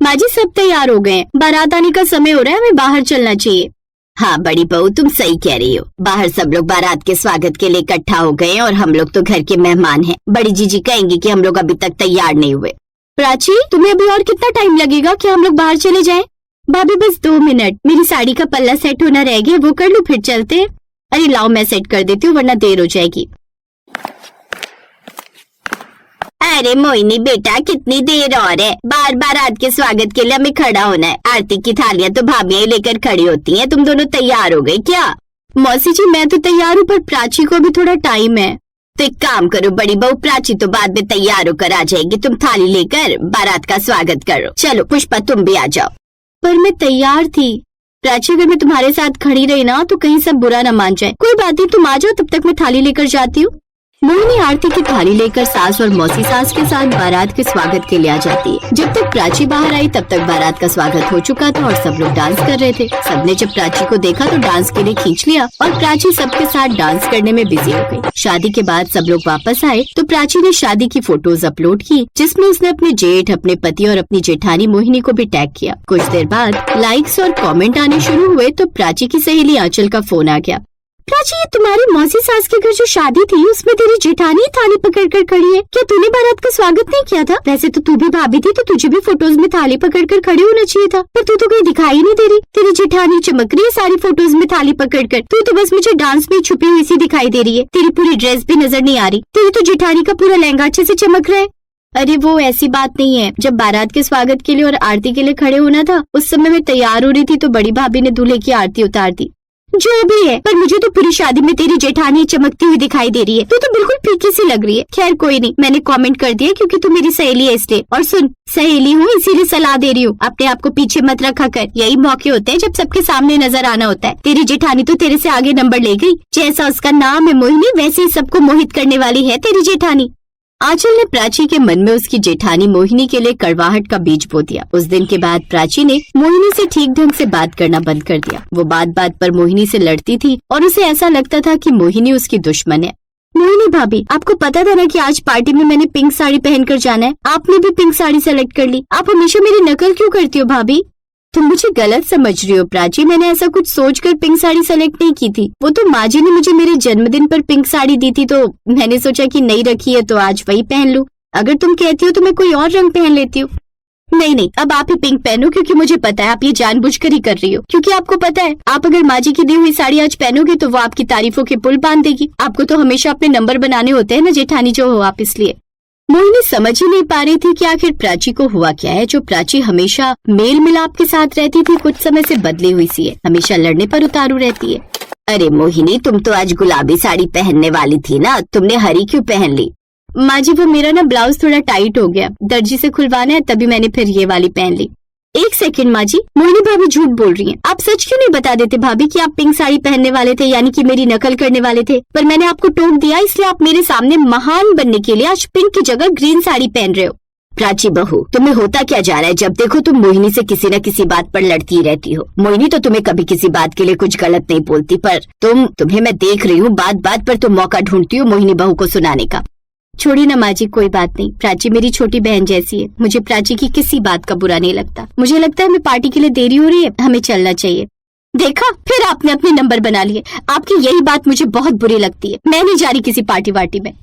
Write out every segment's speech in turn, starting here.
माँ जी सब तैयार हो गए हैं, बारात आने का समय हो रहा है, हमें बाहर चलना चाहिए। हाँ बड़ी बहू, तुम सही कह रही हो। बाहर सब लोग बारात के स्वागत के लिए इकट्ठा हो गए हैं और हम लोग तो घर के मेहमान हैं। बड़ी जीजी कहेंगी कि हम लोग अभी तक तैयार नहीं हुए। प्राची, तुम्हें अभी और कितना टाइम लगेगा? क्या हम लोग बाहर चले जाएं? भाभी बस 2 मिनट, मेरी साड़ी का पल्ला सेट होना रह गया, वो कर लूं फिर चलते हैं। अरे लाओ मैं सेट कर देती हूँ वरना देर हो जाएगी। अरे मोहिनी बेटा, कितनी देर और है? बार बारात के स्वागत के लिए हमें खड़ा होना है। आरती की थालियां तो भाभियां लेकर खड़ी होती हैं। तुम दोनों तैयार हो गई क्या? मौसी जी मैं तो तैयार हूँ, पर प्राची को अभी थोड़ा टाइम है। तो एक काम करो बड़ी बहू, प्राची तो बाद में तैयार होकर आ जाएगी। तुम थाली लेकर बारात का स्वागत करो। चलो पुष्पा तुम भी आ जाओ। पर मैं तैयार थी। प्राची, अगर मैं तुम्हारे साथ खड़ी रही ना तो कहीं सब बुरा न मान जाए। कोई बात नहीं, तुम आ जाओ, तब तक मैं थाली लेकर जाती हूँ। मोहिनी आरती की थाली लेकर सास और मौसी सास के साथ बारात के स्वागत के लिए आ जाती है। जब तक प्राची बाहर आई तब तक बारात का स्वागत हो चुका था और सब लोग डांस कर रहे थे। सबने जब प्राची को देखा तो डांस के लिए खींच लिया और प्राची सबके साथ डांस करने में बिजी हो गई। शादी के बाद सब लोग वापस आए तो प्राची ने शादी की फोटोज अपलोड की, जिसमें उसने अपने जेठ, अपने पति और अपनी जेठानी मोहिनी को भी टैग किया। कुछ देर बाद लाइक्स और कॉमेंट आने शुरू हुए तो प्राची की सहेली आंचल का फोन आ गया। प्राची, ये तुम्हारी मौसी सास के घर जो शादी थी उसमें तेरी जेठानी थाली पकड़कर खड़ी है। क्या तूने बारात का स्वागत नहीं किया था? वैसे तो तू भी भाभी थी तो तुझे भी फोटोज में थाली पकड़कर खड़े होना चाहिए था, पर तू तो कहीं दिखाई नहीं दे रही। तेरी जेठानी चमक रही है सारी फोटोज में थाली पकड़कर, तू तो बस मुझे डांस में छुपी हुई सी दिखाई दे रही है। तेरी पूरी ड्रेस भी नजर नहीं आ रही। तेरी तो जेठानी का पूरा लहंगा अच्छे से चमक रहा है। अरे वो ऐसी बात नहीं है, जब बारात के स्वागत के लिए और आरती के लिए खड़े होना था उस समय मैं तैयार हो रही थी तो बड़ी भाभी ने दूल्हे की आरती उतार दी। जो भी है, पर मुझे तो पूरी शादी में तेरी जेठानी चमकती हुई दिखाई दे रही है। तू तो बिल्कुल फीकी सी लग रही है। खैर कोई नहीं, मैंने कमेंट कर दिया क्योंकि तू मेरी सहेली है इसलिए। और सुन, सहेली हूँ इसीलिए सलाह दे रही हूँ, अपने आप को पीछे मत रखा कर। यही मौके होते हैं जब सबके सामने नजर आना होता है। तेरी जेठानी तो तेरे से आगे नंबर ले गई। जैसा उसका नाम है मोहिनी, वैसे ही सबको मोहित करने वाली है तेरी जेठानी। आंचल ने प्राची के मन में उसकी जेठानी मोहिनी के लिए कड़वाहट का बीज बो दिया। उस दिन के बाद प्राची ने मोहिनी से ठीक ढंग से बात करना बंद कर दिया। वो बात बात पर मोहिनी से लड़ती थी और उसे ऐसा लगता था कि मोहिनी उसकी दुश्मन है। मोहिनी भाभी, आपको पता था ना कि आज पार्टी में मैंने पिंक साड़ी पहनकर जाना है। आपने भी पिंक साड़ी सेलेक्ट कर ली। आप हमेशा मेरी नकल क्यों करती हो भाभी? तुम मुझे गलत समझ रही हो प्राची, मैंने ऐसा कुछ सोचकर पिंक साड़ी सेलेक्ट नहीं की थी। वो तो माँ जी ने मुझे मेरे जन्मदिन पर पिंक साड़ी दी थी तो मैंने सोचा कि नहीं रखी है तो आज वही पहन लूं। अगर तुम कहती हो तो मैं कोई और रंग पहन लेती हूँ। नहीं, अब आप ही पिंक पहनो, क्योंकि मुझे पता है आप ये जानबूझकर ही कर रही हो। क्योंकि आपको पता है आप अगर माँ जी की दी हुई साड़ी आज पहनोगे तो वो आपकी तारीफों के पुल बांध देगी। आपको तो हमेशा अपने नंबर बनाने होते हैं ना जेठानी जो हो आप, इसलिए। मोहिनी समझ ही नहीं पा रही थी कि आखिर प्राची को हुआ क्या है। जो प्राची हमेशा मेल मिलाप के साथ रहती थी कुछ समय से बदली हुई सी है, हमेशा लड़ने पर उतारू रहती है। अरे मोहिनी, तुम तो आज गुलाबी साड़ी पहनने वाली थी ना, तुमने हरी क्यों पहन ली? माँ जी वो मेरा ना ब्लाउज थोड़ा टाइट हो गया, दर्जी से खुलवाना है, तभी मैंने फिर ये वाली पहन ली। एक सेकंड माँ जी, मोहिनी भाभी झूठ बोल रही हैं। आप सच क्यों नहीं बता देते भाभी कि आप पिंक साड़ी पहनने वाले थे, यानी कि मेरी नकल करने वाले थे? पर मैंने आपको टोक दिया, इसलिए आप मेरे सामने महान बनने के लिए आज पिंक की जगह ग्रीन साड़ी पहन रहे हो। प्राची बहू, तुम्हें होता क्या जा रहा है? जब देखो तुम मोहिनी से किसी न किसी बात पर लड़ती रहती हो। मोहिनी तो तुम्हें कभी किसी बात के लिए कुछ गलत नहीं बोलती, पर तुम्हें मैं देख रही हूँ बात बात पर तुम मौका ढूंढती हो मोहिनी बहू को सुनाने का। छोड़ी ना माँ जी, कोई बात नहीं। प्राची मेरी छोटी बहन जैसी है, मुझे प्राची की किसी बात का बुरा नहीं लगता। मुझे लगता है हमें पार्टी के लिए देरी हो रही है, हमें चलना चाहिए। देखा, फिर आपने अपने नंबर बना लिए। आपकी यही बात मुझे बहुत बुरी लगती है। मैं नहीं जा रही किसी पार्टी वार्टी में।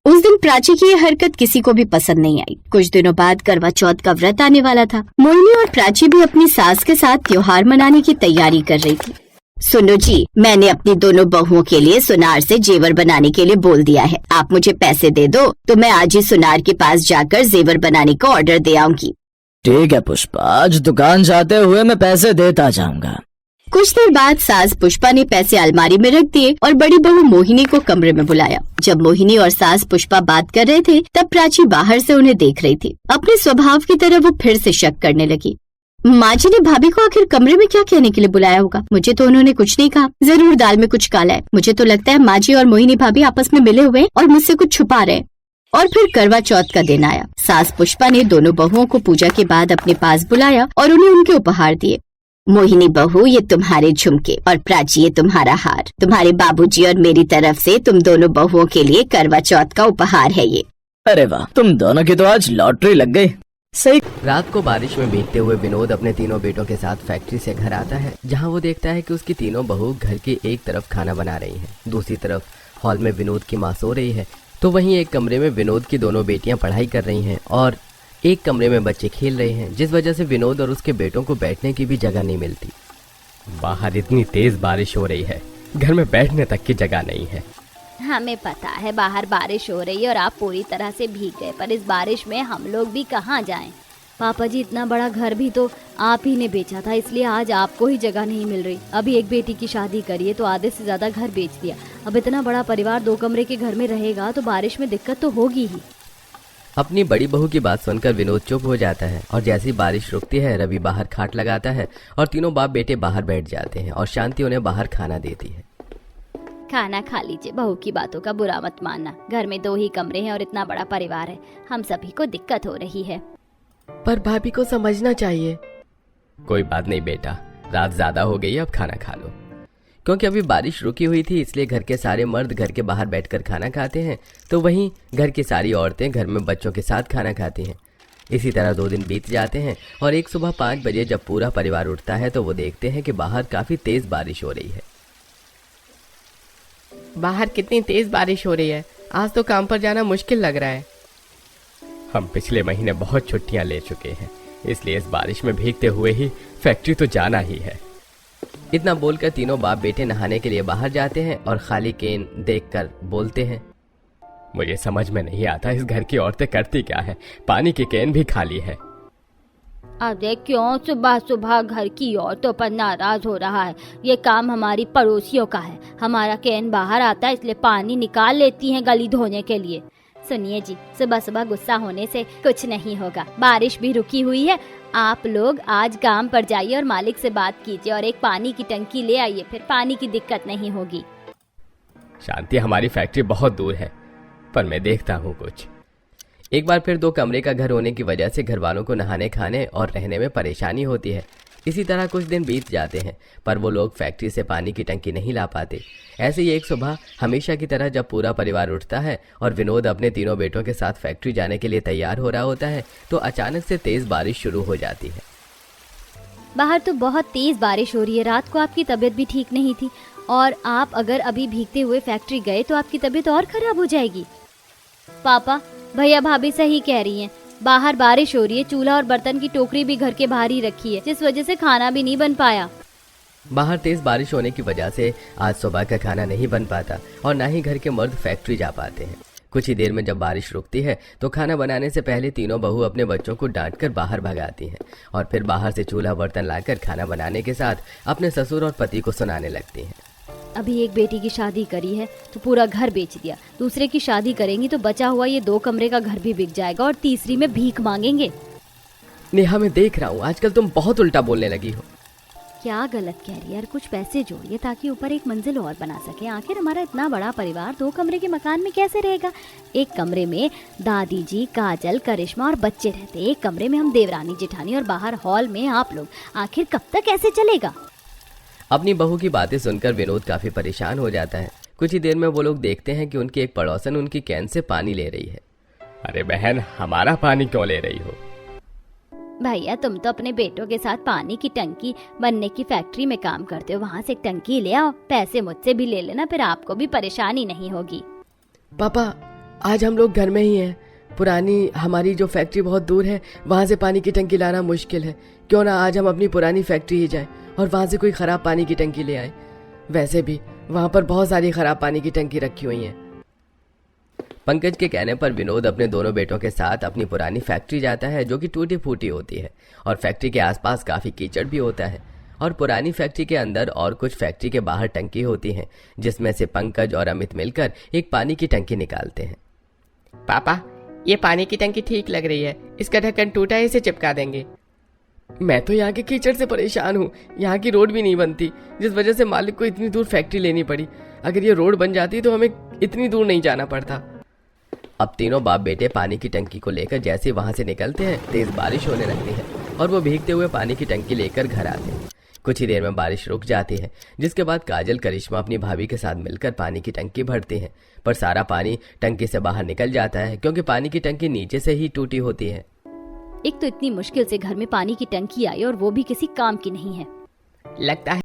उस दिन प्राची की ये हरकत किसी को भी पसंद नहीं आई। कुछ दिनों बाद करवा चौथ का व्रत आने वाला था। मोहिनी और प्राची भी अपनी सास के साथ त्योहार मनाने की तैयारी कर रही थी। सुनो जी, मैंने अपनी दोनों बहुओं के लिए सुनार से जेवर बनाने के लिए बोल दिया है। आप मुझे पैसे दे दो तो मैं आज ही सुनार के पास जाकर जेवर बनाने का ऑर्डर दे आऊंगी। ठीक है पुष्पा, आज दुकान जाते हुए मैं पैसे देता जाऊंगा। कुछ देर बाद सास पुष्पा ने पैसे अलमारी में रख दिए और बड़ी बहू मोहिनी को कमरे में बुलाया। जब मोहिनी और सास पुष्पा बात कर रहे थे तब प्राची बाहर से उन्हें देख रही थी। अपने स्वभाव की तरह वो फिर से शक करने लगी। माँ जी ने भाभी को आखिर कमरे में क्या कहने के लिए बुलाया होगा? मुझे तो उन्होंने कुछ नहीं कहा। जरूर दाल में कुछ काला है। मुझे तो लगता है माँ जी और मोहिनी भाभी आपस में मिले हुए और मुझसे कुछ छुपा रहे। और फिर करवा चौथ का दिन आया। सास पुष्पा ने दोनों बहुओं को पूजा के बाद अपने पास बुलाया और उन्हें उनके उपहार दिए। मोहिनी बहू, ये तुम्हारे झुमके और प्राची ये तुम्हारा हार। तुम्हारे बाबूजी और मेरी तरफ से तुम दोनों बहुओं के लिए करवा चौथ का उपहार है ये। अरे वाह, तुम दोनों की तो आज लॉटरी लग गई। सही। रात को बारिश में भीगते हुए विनोद अपने तीनों बेटों के साथ फैक्ट्री से घर आता है, जहां वो देखता है कि उसकी तीनों बहू घर की एक तरफ खाना बना रही हैं, दूसरी तरफ हॉल में विनोद की माँ सो रही है, तो वहीं एक कमरे में विनोद की दोनों बेटियां पढ़ाई कर रही हैं और एक कमरे में बच्चे खेल रहे हैं, जिस वजह से विनोद और उसके बेटों को बैठने की भी जगह नहीं मिलती। बाहर इतनी तेज बारिश हो रही है, घर में बैठने तक की जगह नहीं है। हमें पता है बाहर बारिश हो रही है और आप पूरी तरह से भीग गए, पर इस बारिश में हम लोग भी कहाँ जाएं? पापा जी, इतना बड़ा घर भी तो आप ही ने बेचा था, इसलिए आज आपको ही जगह नहीं मिल रही। अभी एक बेटी की शादी करी है तो आधे से ज्यादा घर बेच दिया। अब इतना बड़ा परिवार 2 कमरे के घर में रहेगा तो बारिश में दिक्कत तो होगी ही। अपनी बड़ी बहू की बात सुनकर विनोद चुप हो जाता है और जैसी बारिश रुकती है रवि बाहर खाट लगाता है और तीनों बाप बेटे बाहर बैठ जाते हैं और शांति उन्हें बाहर खाना देती है। खाना खा लीजिए, बहू की बातों का बुरा मत मानना। घर में 2 ही कमरे हैं और इतना बड़ा परिवार है, हम सभी को दिक्कत हो रही है। पर भाभी को समझना चाहिए। कोई बात नहीं बेटा, रात ज्यादा हो गई है, अब खाना खा लो। क्योंकि अभी बारिश रुकी हुई थी इसलिए घर के सारे मर्द घर के बाहर बैठकर खाना खाते हैं, तो वहीं घर की सारी औरतें घर में बच्चों के साथ खाना खाती हैं। इसी तरह 2 दिन बीत जाते हैं और एक सुबह 5 बजे जब पूरा परिवार उठता है तो वो देखते हैं कि बाहर काफी तेज बारिश हो रही है। बाहर कितनी तेज बारिश हो रही है, आज तो काम पर जाना मुश्किल लग रहा है। हम पिछले महीने बहुत छुट्टियां ले चुके हैं, इसलिए इस बारिश में भीगते हुए ही फैक्ट्री तो जाना ही है। इतना बोलकर तीनों बाप बेटे नहाने के लिए बाहर जाते हैं और खाली केन देखकर बोलते हैं, मुझे समझ में नहीं आता इस घर की औरतें करती क्या है, पानी की केन भी खाली है। अरे क्यों सुबह सुबह घर की औरतों पर नाराज हो रहा है? ये काम हमारी पड़ोसियों का है। हमारा कैन बाहर आता है इसलिए पानी निकाल लेती हैं गली धोने के लिए। सुनिए जी, सुबह सुबह गुस्सा होने से कुछ नहीं होगा, बारिश भी रुकी हुई है। आप लोग आज काम पर जाइए और मालिक से बात कीजिए और एक पानी की टंकी ले आइए, फिर पानी की दिक्कत नहीं होगी। शांति, हमारी फैक्ट्री बहुत दूर है, पर मैं देखता हूँ कुछ। एक बार फिर 2 कमरे का घर होने की वजह से घर वालों को नहाने खाने और रहने में परेशानी होती है। इसी तरह कुछ दिन बीत जाते हैं पर वो लोग फैक्ट्री से पानी की टंकी नहीं ला पाते। ऐसे ही एक सुबह हमेशा की तरह जब पूरा परिवार उठता है और विनोद अपने तीनों बेटों के साथ फैक्ट्री जाने के लिए तैयार हो रहा होता है तो अचानक से तेज बारिश शुरू हो जाती है। बाहर तो बहुत तेज बारिश हो रही है। रात को आपकी तबीयत भी ठीक नहीं थी और आप अगर अभी भीगते हुए फैक्ट्री गए तो आपकी तबीयत और खराब हो जाएगी। पापा, भैया भाभी सही कह रही हैं, बाहर बारिश हो रही है। चूल्हा और बर्तन की टोकरी भी घर के बाहर ही रखी है, जिस वजह से खाना भी नहीं बन पाया। बाहर तेज बारिश होने की वजह से आज सुबह का खाना नहीं बन पाता और ना ही घर के मर्द फैक्ट्री जा पाते हैं। कुछ ही देर में जब बारिश रुकती है तो खाना बनाने से पहले तीनों बहू अपने बच्चों को डांटकर बाहर भगाती हैं और फिर बाहर से चूल्हा बर्तन लाकर खाना बनाने के साथ अपने ससुर और पति को सुनाने लगती हैं। अभी एक बेटी की शादी करी है तो पूरा घर बेच दिया, दूसरे की शादी करेंगी तो बचा हुआ ये 2 कमरे का घर भी बिक जाएगा और तीसरी में भीख मांगेंगे। नेहा, मैं देख रहा हूँ आजकल तुम बहुत उल्टा बोलने लगी हो। क्या गलत कह रही है यार? कुछ पैसे जोड़िए ताकि ऊपर एक मंजिल और बना सके। आखिर हमारा इतना बड़ा परिवार 2 कमरे के मकान में कैसे रहेगा? एक कमरे में दादी जी, काजल, करिश्मा और बच्चे रहते, एक कमरे में हम देवरानी जेठानी और बाहर हॉल में आप लोग। आखिर कब तक ऐसे चलेगा? अपनी बहू की बातें सुनकर विनोद काफी परेशान हो जाता है। कुछ ही देर में वो लोग देखते हैं कि उनकी एक पड़ोसन उनकी कैन से पानी ले रही है। अरे बहन, हमारा पानी क्यों ले रही हो? भैया, तुम तो अपने बेटों के साथ पानी की टंकी बनने की फैक्ट्री में काम करते हो, वहाँ से एक टंकी ले आओ, पैसे मुझसे भी ले लेना, फिर आपको भी परेशानी नहीं होगी। पापा, आज हम लोग घर में ही हैं। पुरानी हमारी जो फैक्ट्री बहुत दूर है, वहाँ से पानी की टंकी लाना मुश्किल है। क्यों ना आज हम अपनी पुरानी फैक्ट्री ही जाएं और वहाँ से कोई खराब पानी की टंकी ले आए। वैसे भी वहाँ पर बहुत सारी खराब पानी की टंकी रखी हुई हैं। पंकज के कहने पर विनोद अपने दोनों बेटों के साथ अपनी पुरानी फैक्ट्री जाता है जो कि टूटी फूटी होती है और फैक्ट्री के आसपास काफी कीचड़ भी होता है और पुरानी फैक्ट्री के अंदर और कुछ फैक्ट्री के बाहर टंकी होती हैं जिसमें से पंकज और अमित मिलकर एक पानी की टंकी निकालते हैं। पापा, ये पानी की टंकी ठीक लग रही है, इसका ढक्कन टूटा है, इसे चिपका देंगे। मैं तो यहाँ के कीचड़ से परेशान हूँ, यहाँ की रोड भी नहीं बनती, जिस वजह से मालिक को इतनी दूर फैक्ट्री लेनी पड़ी। अगर ये रोड बन जाती तो हमें इतनी दूर नहीं जाना पड़ता। अब तीनों बाप बेटे पानी की टंकी को लेकर जैसे वहां से निकलते हैं तेज बारिश होने लगती है और वो भीगते हुए पानी की टंकी लेकर घर आते हैं। कुछ ही देर में बारिश रुक जाती है, जिसके बाद काजल करिश्मा अपनी भाभी के साथ मिलकर पानी की टंकी भरती है। पर सारा पानी टंकी से बाहर निकल जाता है, क्योंकि पानी की टंकी नीचे से ही टूटी होती है। एक तो इतनी मुश्किल से घर में पानी की टंकी आई और वो भी किसी काम की नहीं है। लगता है